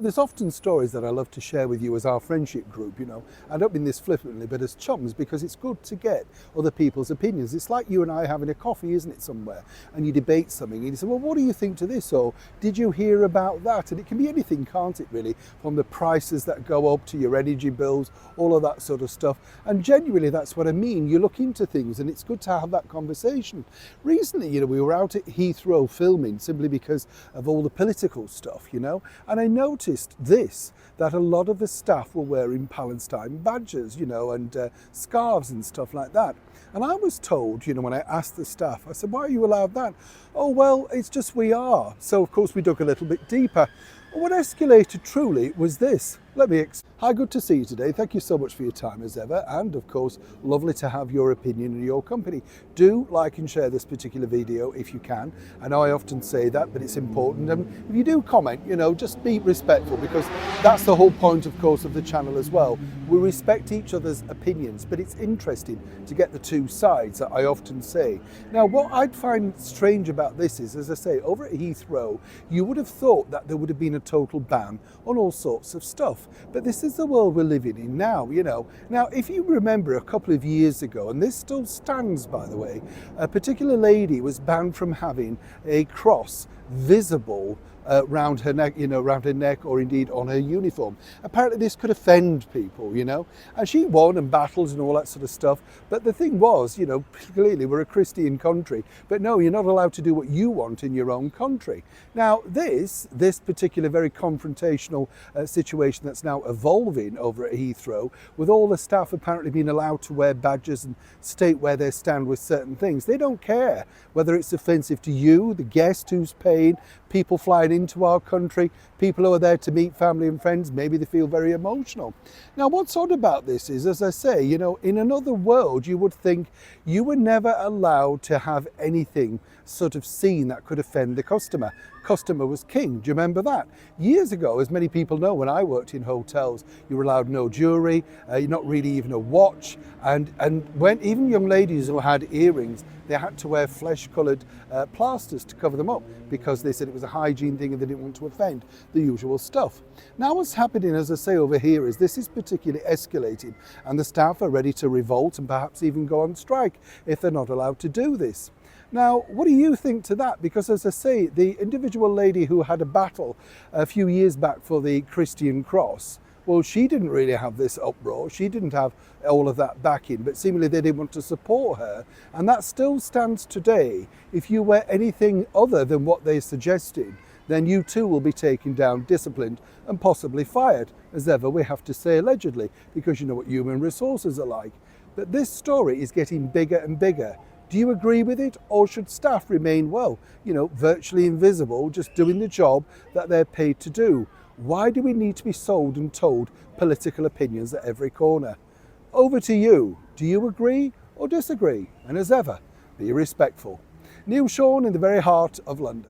There's often stories that I love to share with you as our friendship group, I don't mean this flippantly, but as chums, because it's good to get other people's opinions. It's like you and I having a coffee, isn't it, somewhere, and you debate something, and you say, well, what do you think to this, or did you hear about that? And it can be anything, can't it, really, from the prices that go up to your energy bills, all of that sort of stuff. And genuinely, that's what I mean. You look into things, and it's good to have that conversation. Recently, we were out at Heathrow filming simply because of all the political stuff, and I noticed that a lot of the staff were wearing Palestine badges, and scarves and stuff like that. And I was told, when I asked the staff, I said, why are you allowed that? Oh, well, it's just we are. So, of course, we dug a little bit deeper. What escalated truly was this. Hi, good to see you today. Thank you so much for your time as ever. And of course, lovely to have your opinion and your company. Do like and share this particular video if you can. I know I often say that, but it's important. And if you do comment, just be respectful, because that's the whole point, of course, of the channel as well. We respect each other's opinions, but it's interesting to get the two sides, that I often say. Now, what I'd find strange about this is, as I say, over at Heathrow, you would have thought that there would have been a total ban on all sorts of stuff. But this is the world we're living in now, Now, if you remember a couple of years ago, and this still stands, by the way, a particular lady was banned from having a cross visible round her neck, or indeed on her uniform. Apparently this could offend people, and she won and battles and all that sort of stuff. But the thing was, clearly we're a Christian country, but no, you're not allowed to do what you want in your own country. Now this particular very confrontational situation that's now evolving over at Heathrow, with all the staff apparently being allowed to wear badges and state where they stand with certain things. They don't care whether it's offensive to you, the guest who's paying, people flying into our country, people who are there to meet family and friends. Maybe they feel very emotional. Now, what's odd about this is, as I say, in another world, you would think you were never allowed to have anything sort of seen that could offend the customer. Customer was king. Do you remember that? Years ago, as many people know, when I worked in hotels, you were allowed no jewelry, you're not really even a watch, and when even young ladies who had earrings, they had to wear flesh-coloured plasters to cover them up, because they said it was a hygiene thing and they didn't want to offend, the usual stuff. Now what's happening, as I say, over here is this is particularly escalating, and the staff are ready to revolt and perhaps even go on strike if they're not allowed to do this. Now, what do you think to that? Because, as I say, the individual lady who had a battle a few years back for the Christian cross, well, she didn't really have this uproar. She didn't have all of that backing, but seemingly they didn't want to support her. And that still stands today. If you wear anything other than what they suggested, then you too will be taken down, disciplined, and possibly fired. As ever, we have to say allegedly, because you know what human resources are like. But this story is getting bigger and bigger. Do you agree with it, or should staff remain, virtually invisible, just doing the job that they're paid to do? Why do we need to be sold and told political opinions at every corner? Over to you. Do you agree or disagree? And as ever, be respectful. Neil Sean in the very heart of London.